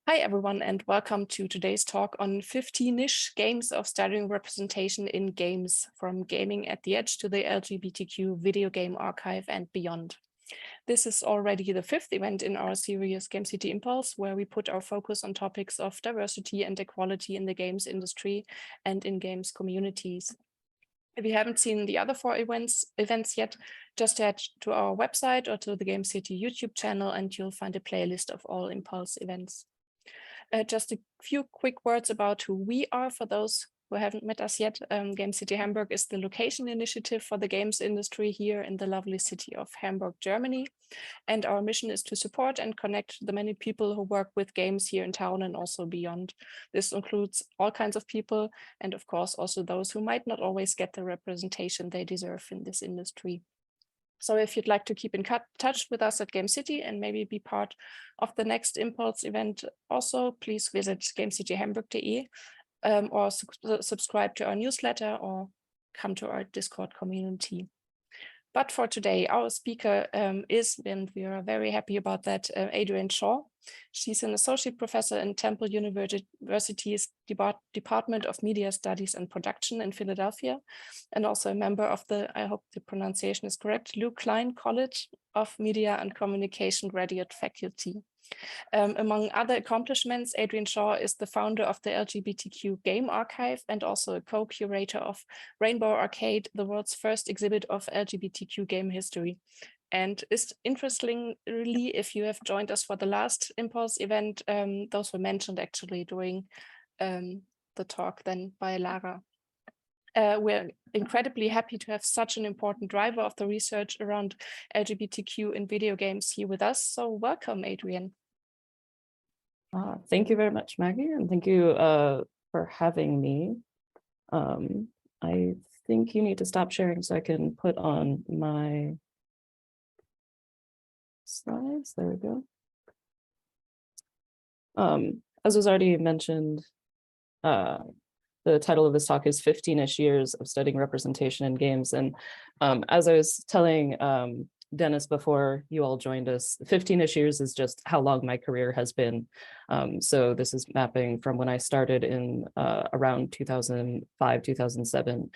Hi, everyone, and welcome to today's talk on 15-ish games of studying representation in games, from gaming at the edge to the LGBTQ video game archive and beyond. This is already the fifth event in our series Gamecity Impulse, where we put our focus on topics of diversity and equality in the games industry and in games communities. If you haven't seen the other four events yet, just head to our website or to the Gamecity YouTube channel, and you'll find a playlist of all Impulse events. Just a few quick words about who we are for those who haven't met us yet. Gamecity Hamburg is the location initiative for the games industry here in the lovely city of Hamburg, Germany. And our mission is to support and connect the many people who work with games here in town and also beyond. This includes all kinds of people, and of course also those who might not always get the representation they deserve in this industry. So if you'd like to keep in touch with us at Gamecity and maybe be part of the next Impulse event also, please visit gamecityhamburg.de or subscribe to our newsletter or come to our Discord community. But for today, our speaker is, and we are very happy about that, Adrienne Shaw. She's an associate professor in Temple University's Department of Media Studies and Production in Philadelphia, and also a member of the, I hope the pronunciation is correct, Klein College of Media and Communication graduate faculty. Among other accomplishments, Adrienne Shaw is the founder of the LGBTQ Game Archive and also a co-curator of Rainbow Arcade, the world's first exhibit of LGBTQ game history. And it's interestingly, if you have joined us for the last Impulse event, those were mentioned actually during the talk then by Lara. We're incredibly happy to have such an important driver of the research around LGBTQ in video games here with us. So welcome, Adrienne. Thank you very much, Maggie, and thank you for having me. I think you need to stop sharing so I can put on my slides. There we go. As was already mentioned, the title of this talk is 15-ish years of studying representation in games. And as I was telling Dennis before you all joined us, 15-ish years is just how long my career has been. So this is mapping from when I started in around 2005, 2007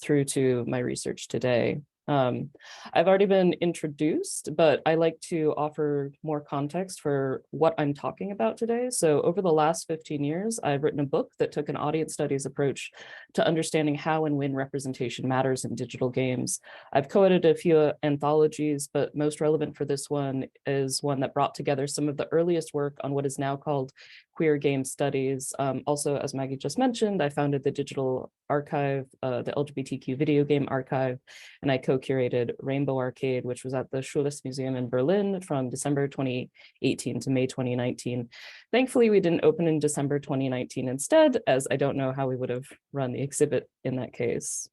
through to my research today. I've already been introduced, but I like to offer more context for what I'm talking about today. So over the last 15 years, I've written a book that took an audience studies approach to understanding how and when representation matters in digital games. I've co-edited a few anthologies, but most relevant for this one is one that brought together some of the earliest work on what is now called queer game studies. Also, as Maggie just mentioned, I founded the digital archive, the LGBTQ video game archive, and I co-curated Rainbow Arcade, which was at the Schules Museum in Berlin from December 2018 to May 2019. Thankfully, we didn't open in December 2019 instead, as I don't know how we would have run the exhibit in that case.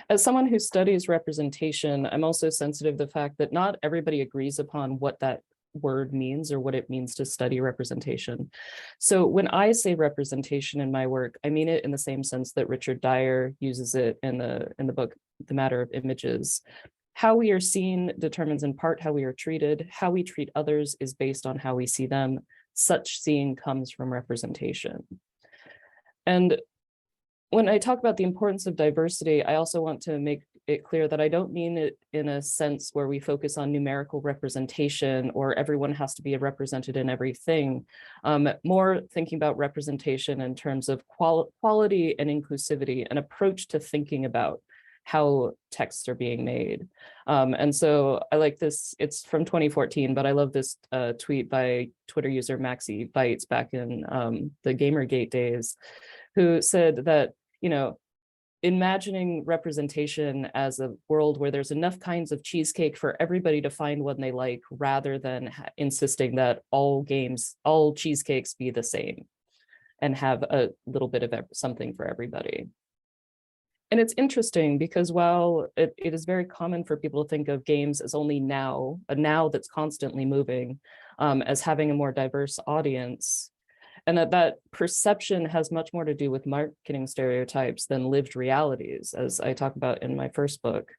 As someone who studies representation, I'm also sensitive to the fact that not everybody agrees upon what that word means or what it means to study representation. So when I say representation in my work, I mean it in the same sense that Richard Dyer uses it in the book, The Matter of Images. How we are seen determines in part how we are treated. How we treat others is based on how we see them. Such seeing comes from representation. And when I talk about the importance of diversity, I also want to make it clear that I don't mean it in a sense where we focus on numerical representation or everyone has to be represented in everything. More thinking about representation in terms of quality and inclusivity, an approach to thinking about how texts are being made. And so I like this, it's from 2014, but I love this tweet by Twitter user Maxi Bites back in the Gamergate days, who said that, you know, imagining representation as a world where there's enough kinds of cheesecake for everybody to find one they like, rather than insisting that all cheesecakes be the same and have a little bit of something for everybody. And it's interesting because while it is very common for people to think of games as only now, a now that's constantly moving, as having a more diverse audience, and that perception has much more to do with marketing stereotypes than lived realities, as I talk about in my first book.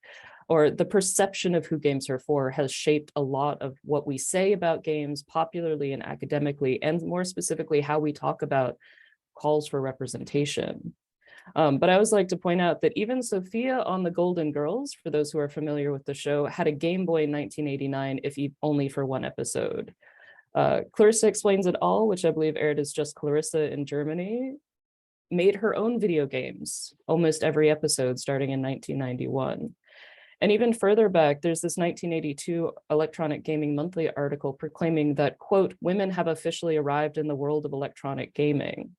or the perception of who games are for has shaped a lot of what we say about games popularly and academically, and more specifically, how we talk about calls for representation. But I always like to point out that even Sophia on the Golden Girls, for those who are familiar with the show, had a Game Boy in 1989, if only for one episode. Clarissa Explains It All, which I believe aired as Just Clarissa in Germany, made her own video games, almost every episode starting in 1991. And even further back, there's this 1982 Electronic Gaming Monthly article proclaiming that, quote, women have officially arrived in the world of electronic gaming.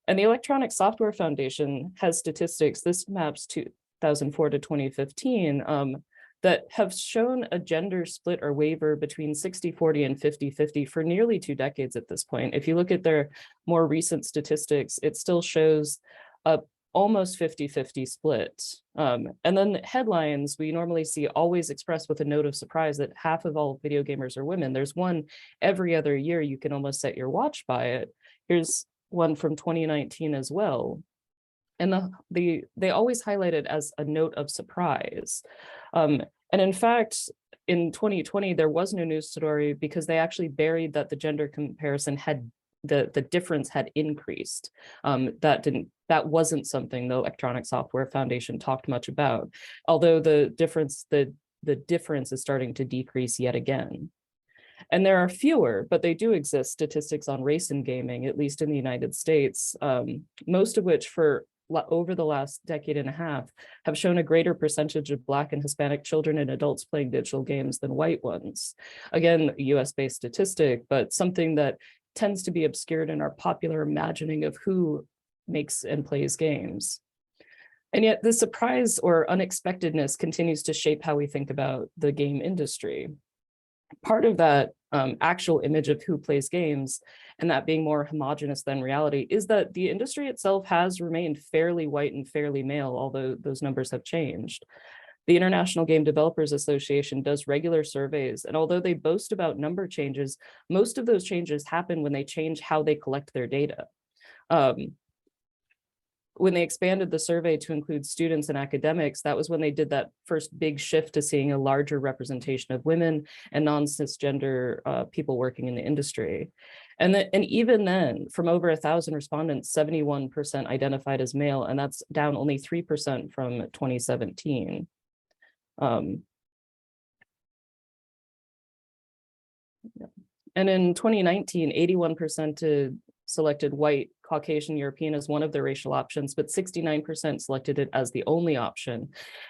And the Electronic Software Foundation has statistics, this maps 2004 to 2015, that have shown a gender split or waiver between 60-40 and 50-50 for nearly 2 decades at this point. If you look at their more recent statistics, it still shows a almost 50-50 split. And then headlines, we normally see always expressed with a note of surprise that half of all video gamers are women. There's one every other year, you can almost set your watch by it. Here's one from 2019 as well. And they always highlight it as a note of surprise. And in fact, in 2020, there was no news story because they actually buried that the gender comparison had, the difference had increased. That wasn't something the Electronic Software Foundation talked much about, although the difference is starting to decrease yet again. And there are fewer, but they do exist, statistics on race in gaming, at least in the United States, most of which for over the last decade and a half have shown a greater percentage of Black and Hispanic children and adults playing digital games than white ones. Again, US-based statistic, but something that tends to be obscured in our popular imagining of who makes and plays games. And yet the surprise or unexpectedness continues to shape how we think about the game industry. Part of that actual image of who plays games, and that being more homogenous than reality, is that the industry itself has remained fairly white and fairly male, although those numbers have changed. The International Game Developers Association does regular surveys, and although they boast about number changes, most of those changes happen when they change how they collect their data. When they expanded the survey to include students and academics, that was when they did that first big shift to seeing a larger representation of women and non-cisgender people working in the industry. And even then, from over 1,000 respondents, 71% identified as male, and that's down only 3% from 2017. And in 2019, 81% selected white, Caucasian, European as one of their racial options, but 69% selected it as the only option.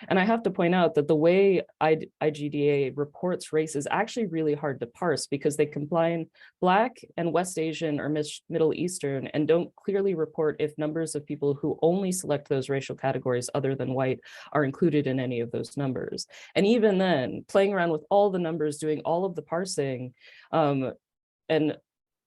And I have to point out that the way IGDA reports race is actually really hard to parse because they combine Black and West Asian or Middle Eastern and don't clearly report if numbers of people who only select those racial categories other than white are included in any of those numbers. And even then, playing around with all the numbers, doing all of the parsing, and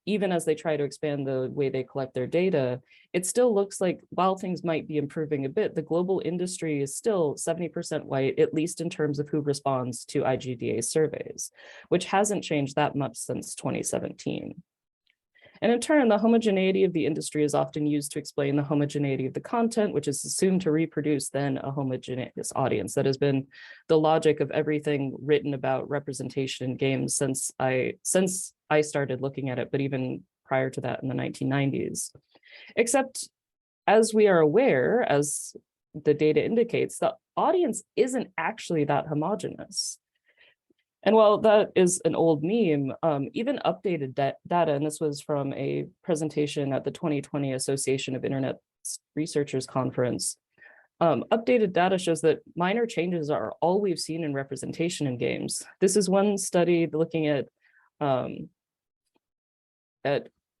even as they try to expand the way they collect their data, it still looks like while things might be improving a bit, the global industry is still 70% white, at least in terms of who responds to IGDA surveys, which hasn't changed that much since 2017. And in turn, the homogeneity of the industry is often used to explain the homogeneity of the content, which is assumed to reproduce then a homogeneous audience. That has been the logic of everything written about representation in games since I started looking at it, but even prior to that in the 1990s. Except as we are aware, as the data indicates, the audience isn't actually that homogeneous. And while that is an old meme, even updated data, and this was from a presentation at the 2020 Association of Internet Researchers Conference, updated data shows that minor changes are all we've seen in representation in games. This is one study looking at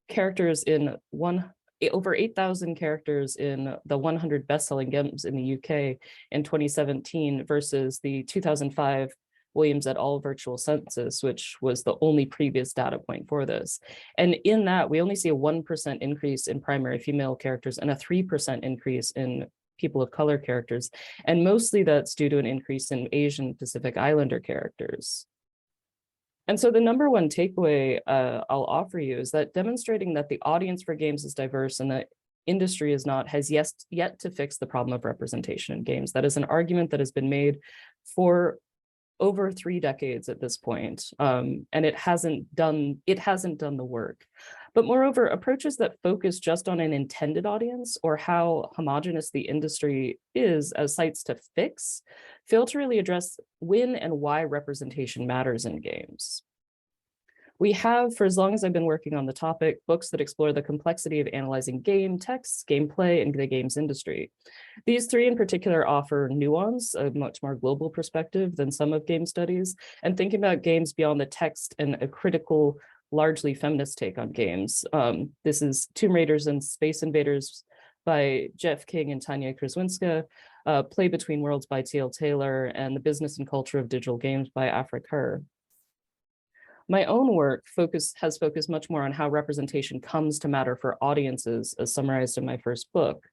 characters in over 8,000 characters in the 100 best-selling games in the UK in 2017 versus the 2005 Williams et al. Virtual census, which was the only previous data point for this. And in that, we only see a 1% increase in primary female characters and a 3% increase in people of color characters. And mostly that's due to an increase in Asian Pacific Islander characters. And so the number one takeaway I'll offer you is that demonstrating that the audience for games is diverse and the industry is not has yet to fix the problem of representation in games. That is an argument that has been made for over 3 decades at this point, and it hasn't done the work. But moreover, approaches that focus just on an intended audience or how homogenous the industry is as sites to fix fail to really address when and why representation matters in games. We have, for as long as I've been working on the topic, books that explore the complexity of analyzing game texts, gameplay, and the games industry. These 3 in particular offer nuance, a much more global perspective than some of game studies, and thinking about games beyond the text and a critical, largely feminist take on games. This is Tomb Raiders and Space Invaders by Jeff King and Tanya Kraswinska, Play Between Worlds by T.L. Taylor, and The Business and Culture of Digital Games by Afra Kerr. My own work has focused much more on how representation comes to matter for audiences, as summarized in my first book.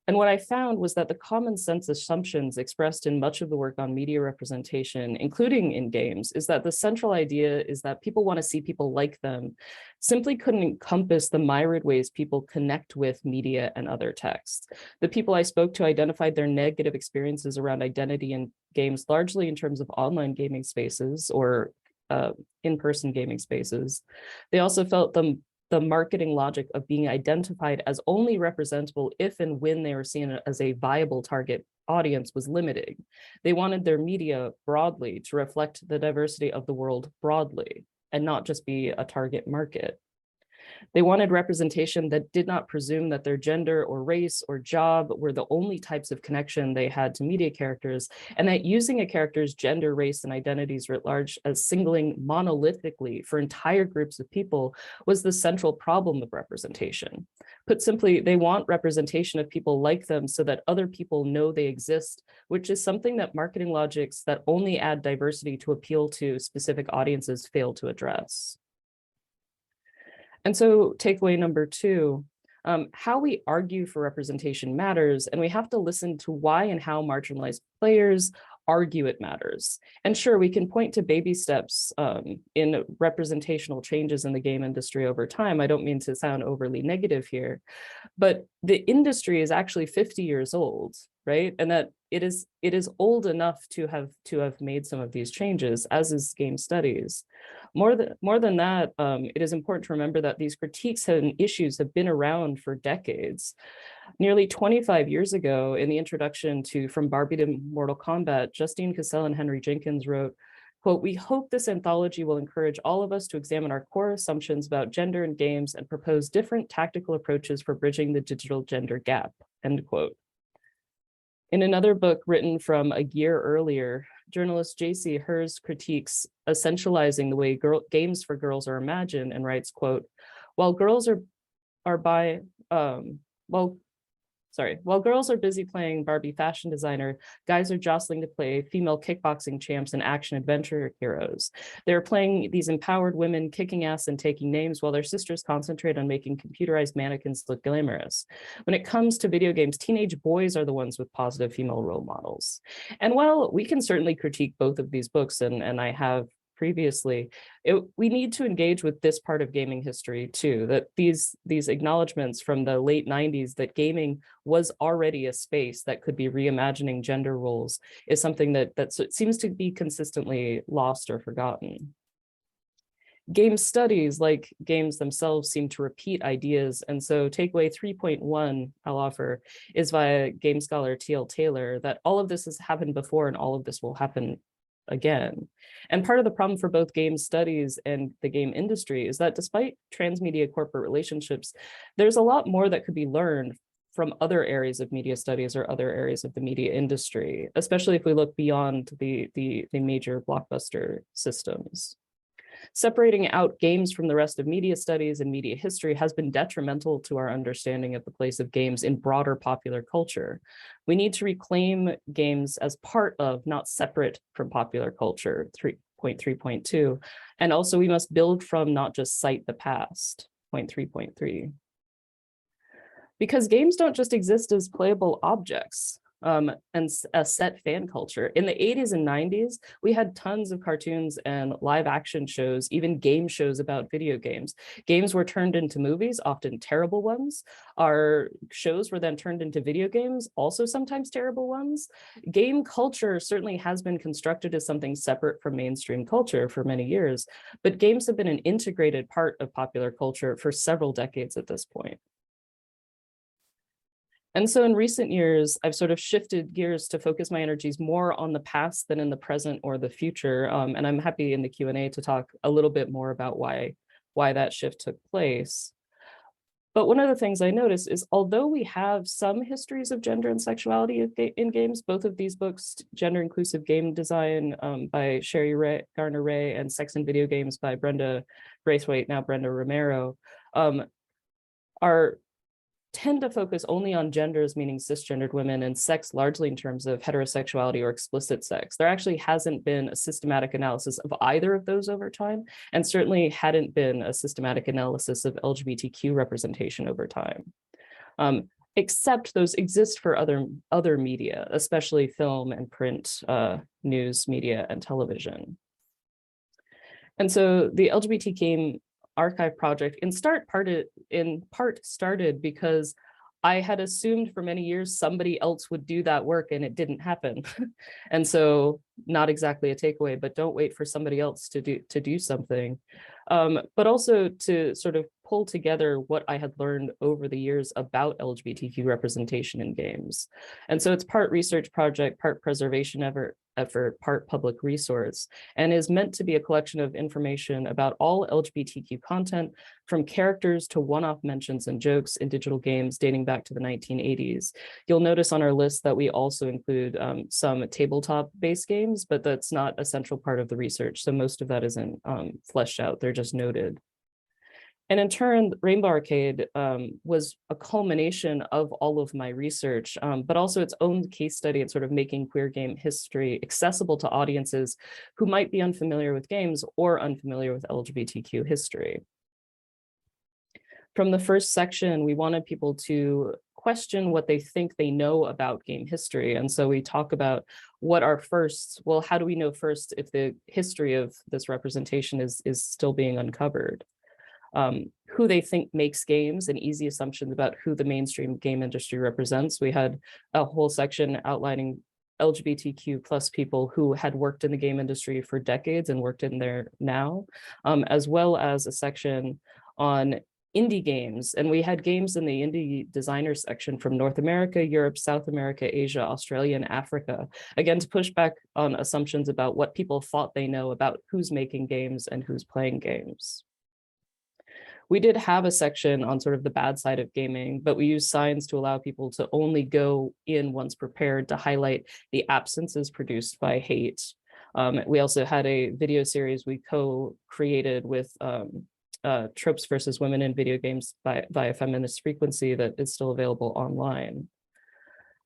And what I found was that the common sense assumptions expressed in much of the work on media representation, including in games, is that the central idea is that people want to see people like them, simply couldn't encompass the myriad ways people connect with media and other texts. The people I spoke to identified their negative experiences around identity in games, largely in terms of online gaming spaces or in-person gaming spaces. They also felt the marketing logic of being identified as only representable if and when they were seen as a viable target audience was limiting. They wanted their media broadly to reflect the diversity of the world broadly and not just be a target market. They wanted representation that did not presume that their gender or race or job were the only types of connection they had to media characters, and that using a character's gender, race, and identities writ large as singling monolithically for entire groups of people was the central problem of representation. Put simply, they want representation of people like them so that other people know they exist, which is something that marketing logics that only add diversity to appeal to specific audiences fail to address. And so takeaway number 2, how we argue for representation matters, and we have to listen to why and how marginalized players argue it matters. And sure, we can point to baby steps in representational changes in the game industry over time. I don't mean to sound overly negative here, but the industry is actually 50 years old, right? And that it is old enough to have made some of these changes, as is game studies. More than that, it is important to remember that these critiques and issues have been around for decades. Nearly 25 years ago, in the introduction to From Barbie to Mortal Kombat, Justine Cassell and Henry Jenkins wrote, quote, "We hope this anthology will encourage all of us to examine our core assumptions about gender in games and propose different tactical approaches for bridging the digital gender gap," end quote. In another book written from a year earlier, journalist J.C. Hers critiques essentializing the way games for girls are imagined and writes, quote, While girls are busy playing Barbie fashion designer, guys are jostling to play female kickboxing champs and action adventure heroes. They're playing these empowered women kicking ass and taking names while their sisters concentrate on making computerized mannequins look glamorous. When it comes to video games, teenage boys are the ones with positive female role models. And while we can certainly critique both of these books, and I have previously, we need to engage with this part of gaming history too, that these acknowledgements from the late 90s that gaming was already a space that could be reimagining gender roles is something that seems to be consistently lost or forgotten. Game studies, like games themselves, seem to repeat ideas, and so takeaway 3.1 I'll offer is via game scholar T.L. Taylor that all of this has happened before and all of this will happen again. And part of the problem for both game studies and the game industry is that despite transmedia corporate relationships, there's a lot more that could be learned from other areas of media studies or other areas of the media industry, especially if we look beyond the major blockbuster systems. Separating out games from the rest of media studies and media history has been detrimental to our understanding of the place of games in broader popular culture. We need to reclaim games as part of, not separate from popular culture, 3.3.2. And also we must build from, not just cite the past, 0.3.3. Because games don't just exist as playable objects. and a set fan culture. In the 80s and 90s, we had tons of cartoons and live action shows, even game shows about video games. Games were turned into movies, often terrible ones. Our shows were then turned into video games, also sometimes terrible ones. Game culture certainly has been constructed as something separate from mainstream culture for many years, but games have been an integrated part of popular culture for several decades at this point. And so in recent years, I've sort of shifted gears to focus my energies more on the past than in the present or the future. And I'm happy in the Q&A to talk a little bit more about why that shift took place. But one of the things I noticed is, although we have some histories of gender and sexuality in games, both of these books, Gender Inclusive Game Design by Sherry Garner-Ray and Sex and Video Games by Brenda Braithwaite, now Brenda Romero, tend to focus only on genders, meaning cisgendered women, and sex largely in terms of heterosexuality or explicit sex. There actually hasn't been a systematic analysis of either of those over time, and certainly hadn't been a systematic analysis of LGBTQ representation over time. Except those exist for other media, especially film and print, news media, and television. And so the LGBT Game Archive project in part started because I had assumed for many years somebody else would do that work, and it didn't happen. And so, not exactly a takeaway, but don't wait for somebody else to do something. But also to sort of pull together what I had learned over the years about LGBTQ representation in games. And so it's part research project, part preservation effort, part public resource, and is meant to be a collection of information about all LGBTQ content, from characters to one-off mentions and jokes in digital games dating back to the 1980s. You'll notice on our list that we also include some tabletop-based games, but that's not a central part of the research, so most of that isn't fleshed out, they're just noted. And in turn, Rainbow Arcade was a culmination of all of my research, but also its own case study in sort of making queer game history accessible to audiences who might be unfamiliar with games or unfamiliar with LGBTQ history. From the first section, we wanted people to question what they think they know about game history. And so we talk about what are firsts. Well, how do we know first if the history of this representation is still being uncovered? Who they think makes games, and easy assumptions about who the mainstream game industry represents. We had a whole section outlining LGBTQ plus people who had worked in the game industry for decades and worked in there now, as well as a section on indie games. And we had games in the indie designer section from North America, Europe, South America, Asia, Australia, and Africa. Again, to push back on assumptions about what people thought they know about who's making games and who's playing games. We did have a section on sort of the bad side of gaming, but we used signs to allow people to only go in once prepared, to highlight the absences produced by hate. We also had a video series we co-created with Tropes versus Women in Video Games via Feminist Frequency that is still available online.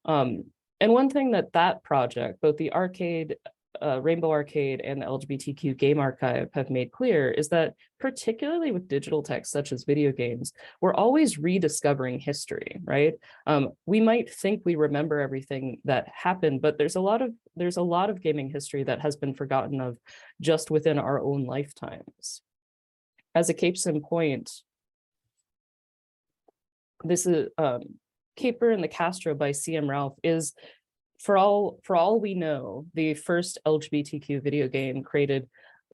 And one thing that project, both the arcade, Rainbow Arcade and the LGBTQ Game Archive have made clear is that, particularly with digital text such as video games, we're always rediscovering history, right? We might think we remember everything that happened, but there's a lot of gaming history that has been forgotten of just within our own lifetimes. As a case in point, this is Caper and the Castro by C.M. Ralph is, for all we know, the first LGBTQ video game created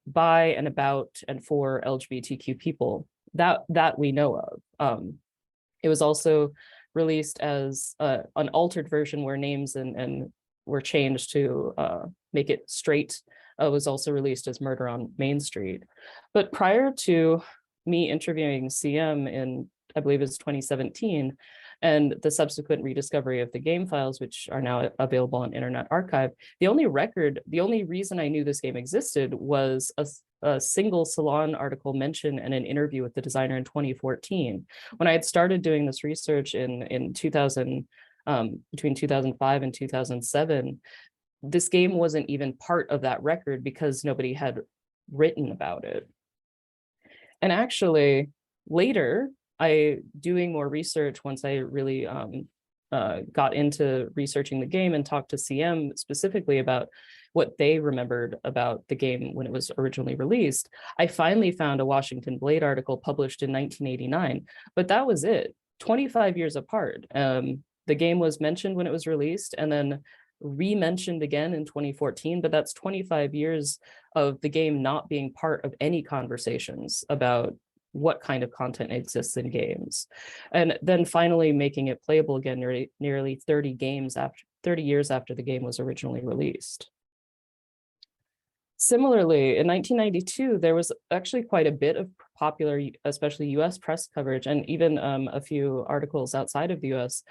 by and about and for LGBTQ people that we know of. It was also released as an altered version where names and were changed to make it straight. It was also released as Murder on Main Street. But prior to me interviewing CM in, I believe it's 2017, and the subsequent rediscovery of the game files, which are now available on Internet Archive, the only reason I knew this game existed was a single Salon article mention and an interview with the designer in 2014. When I had started doing this research in 2000, between 2005 and 2007, this game wasn't even part of that record because nobody had written about it. And actually, later, doing more research, once I really got into researching the game and talked to CM specifically about what they remembered about the game when it was originally released, I finally found a Washington Blade article published in 1989, but that was it, 25 years apart. The game was mentioned when it was released and then re-mentioned again in 2014, but that's 25 years of the game not being part of any conversations about what kind of content exists in games. And then finally making it playable again nearly 30 years after the game was originally released. Similarly, in 1992, there was actually quite a bit of popular, especially US press coverage, and even a few articles outside of the US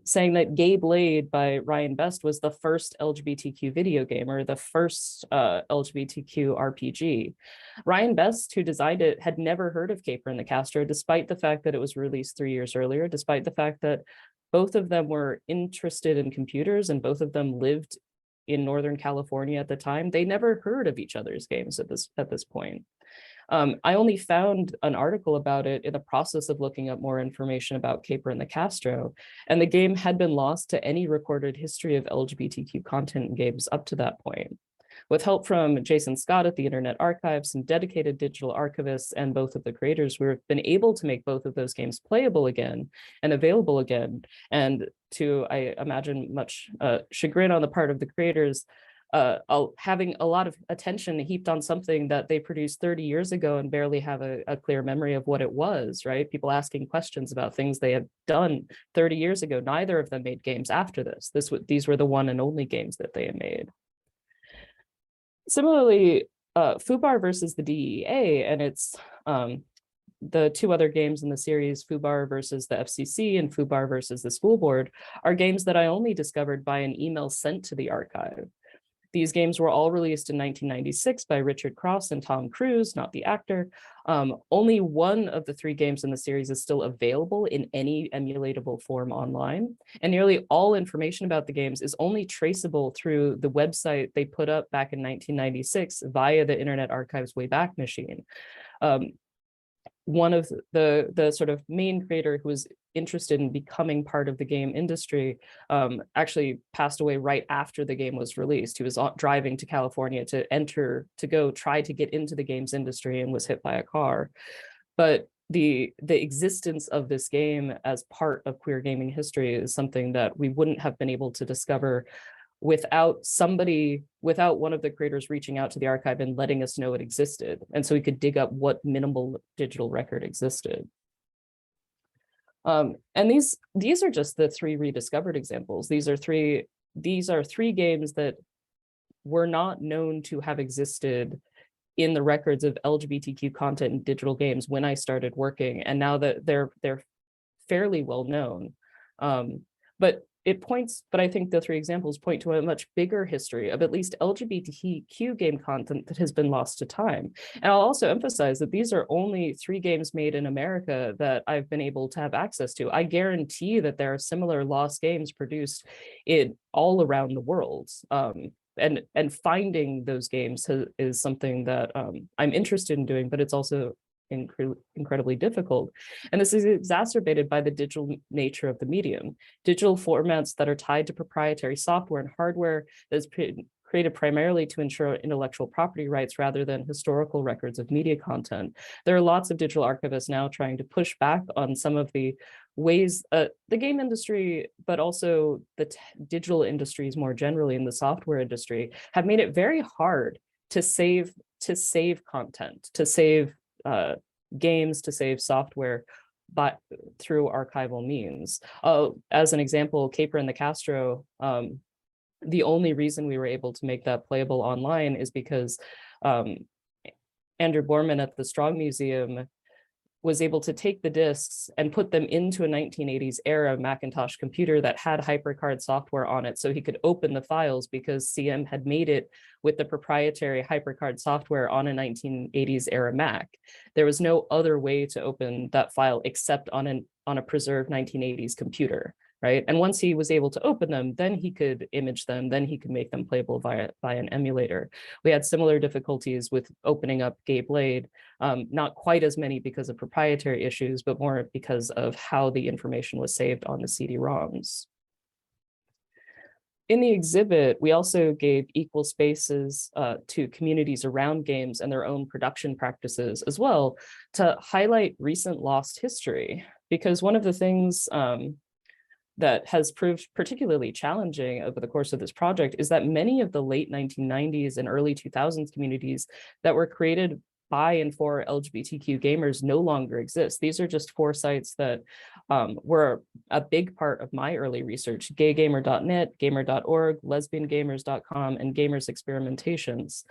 saying that Gay Blade by Ryan Best was the first LGBTQ video game or the first LGBTQ RPG. Ryan Best, who designed it, had never heard of Caper and the Castro, despite the fact that it was released 3 years earlier, despite the fact that both of them were interested in computers and both of them lived in Northern California at the time. They never heard of each other's games at this point. I only found an article about it in the process of looking up more information about Caper and the Castro, and the game had been lost to any recorded history of LGBTQ content in games up to that point. With help from Jason Scott at the Internet Archive, some dedicated digital archivists, and both of the creators, we've been able to make both of those games playable again and available again. And to, I imagine, much chagrin on the part of the creators, having a lot of attention heaped on something that they produced 30 years ago and barely have a clear memory of what it was, right? People asking questions about things they have done 30 years ago. Neither of them made games after this. These were the one and only games that they had made. Similarly, FUBAR versus the DEA, and it's the two other games in the series, FUBAR versus the FCC and FUBAR versus the school board, are games that I only discovered by an email sent to the archive. These games were all released in 1996 by Richard Cross and Tom Cruise, not the actor. Only one of the three games in the series is still available in any emulatable form online. And nearly all information about the games is only traceable through the website they put up back in 1996 via the Internet Archive's Wayback Machine. One of the sort of main creator who was interested in becoming part of the game industry actually passed away right after the game was released. He was driving to California to go try to get into the games industry and was hit by a car. But the existence of this game as part of queer gaming history is something that we wouldn't have been able to discover without one of the creators reaching out to the archive and letting us know it existed. And so we could dig up what minimal digital record existed. And these are just the three rediscovered examples. These are three games that were not known to have existed in the records of LGBTQ content in digital games when I started working, and now that they're fairly well known. But I think the three examples point to a much bigger history of at least LGBTQ game content that has been lost to time. And I'll also emphasize that these are only three games made in America that I've been able to have access to. I guarantee that there are similar lost games produced all around the world. And finding those games is something that I'm interested in doing, but it's also incredibly difficult. And this is exacerbated by the digital nature of the medium. Digital formats that are tied to proprietary software and hardware that is created primarily to ensure intellectual property rights rather than historical records of media content. There are lots of digital archivists now trying to push back on some of the ways the game industry, but also the digital industries more generally in the software industry, have made it very hard to save content, to save games, to save software through archival means. As an example, Caper and the Castro, the only reason we were able to make that playable online is because Andrew Borman at the Strong Museum was able to take the discs and put them into a 1980s era Macintosh computer that had HyperCard software on it, so he could open the files because CM had made it with the proprietary HyperCard software on a 1980s era Mac. There was no other way to open that file except on a preserved 1980s computer. right? And once he was able to open them, then he could image them, then he could make them playable via an emulator. We had similar difficulties with opening up Gay Blade, not quite as many because of proprietary issues, but more because of how the information was saved on the CD-ROMs. In the exhibit, we also gave equal spaces to communities around games and their own production practices as well to highlight recent lost history. Because one of the things that has proved particularly challenging over the course of this project is that many of the late 1990s and early 2000s communities that were created by and for LGBTQ gamers no longer exist. These are just 4 sites that were a big part of my early research: gaygamer.net, gamer.org, lesbiangamers.com, and Gamers Experimentations.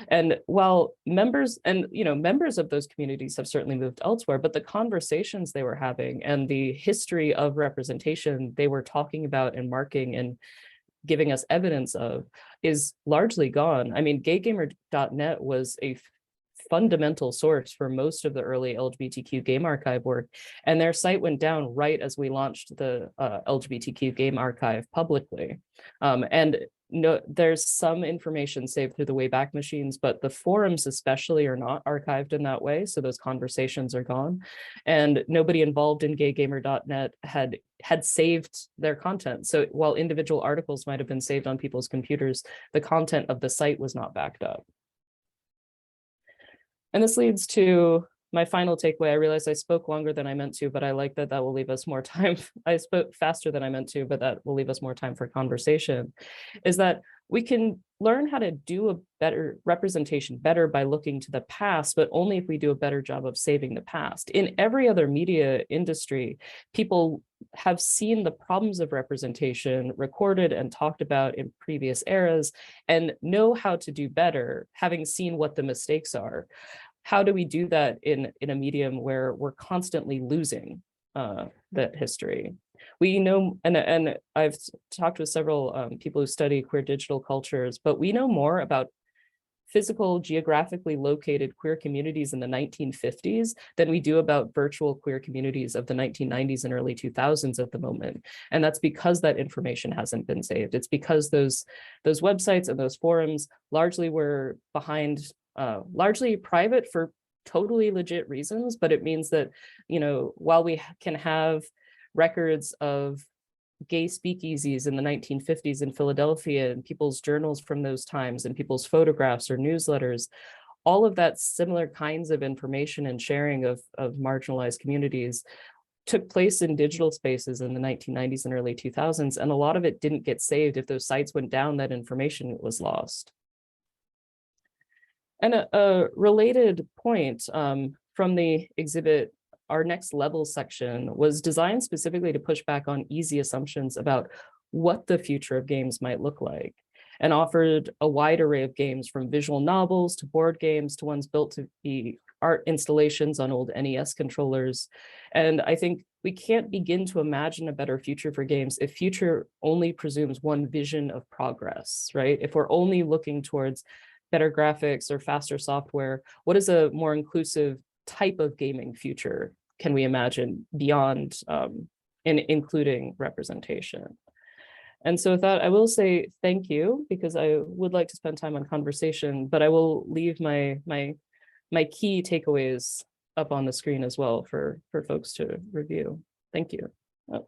And while members of those communities have certainly moved elsewhere, but the conversations they were having and the history of representation they were talking about and marking and giving us evidence of is largely gone. I mean, gaygamer.net was a fundamental source for most of the early LGBTQ Game Archive work, and their site went down right as we launched the LGBTQ Game Archive publicly. And no, there's some information saved through the Wayback Machines, but the forums especially are not archived in that way, so those conversations are gone. And nobody involved in gaygamer.net had saved their content. So while individual articles might have been saved on people's computers, the content of the site was not backed up. And this leads to my final takeaway. I realized I spoke longer than I meant to, but I like that will leave us more time. I spoke faster than I meant to, but that will leave us more time for conversation, is that we can learn how to do a better representation better by looking to the past, but only if we do a better job of saving the past. In every other media industry, people have seen the problems of representation recorded and talked about in previous eras and know how to do better, having seen what the mistakes are. How do we do that in a medium where we're constantly losing that history? We know, and I've talked with several people who study queer digital cultures, but we know more about physical, geographically located queer communities in the 1950s than we do about virtual queer communities of the 1990s and early 2000s at the moment. And that's because that information hasn't been saved. It's because those websites and those forums largely were behind, largely private for totally legit reasons, but it means that, while we can have records of gay speakeasies in the 1950s in Philadelphia and people's journals from those times and people's photographs or newsletters, all of that similar kinds of information and sharing of marginalized communities took place in digital spaces in the 1990s and early 2000s, and a lot of it didn't get saved. If those sites went down, that information was lost. And a related point from the exhibit, our next level section was designed specifically to push back on easy assumptions about what the future of games might look like, and offered a wide array of games from visual novels to board games to ones built to be art installations on old NES controllers. And I think we can't begin to imagine a better future for games if future only presumes one vision of progress, right? If we're only looking towards better graphics or faster software, what is a more inclusive type of gaming future can we imagine beyond including representation? And so with that, I will say thank you, because I would like to spend time on conversation, but I will leave my key takeaways up on the screen as well for folks to review. Thank you. Oh.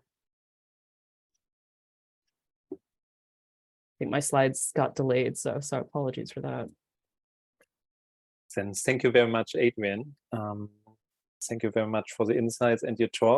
I think my slides got delayed, so apologies for that. Thank you very much, Adrienne. Thank you very much for the insights and your talk.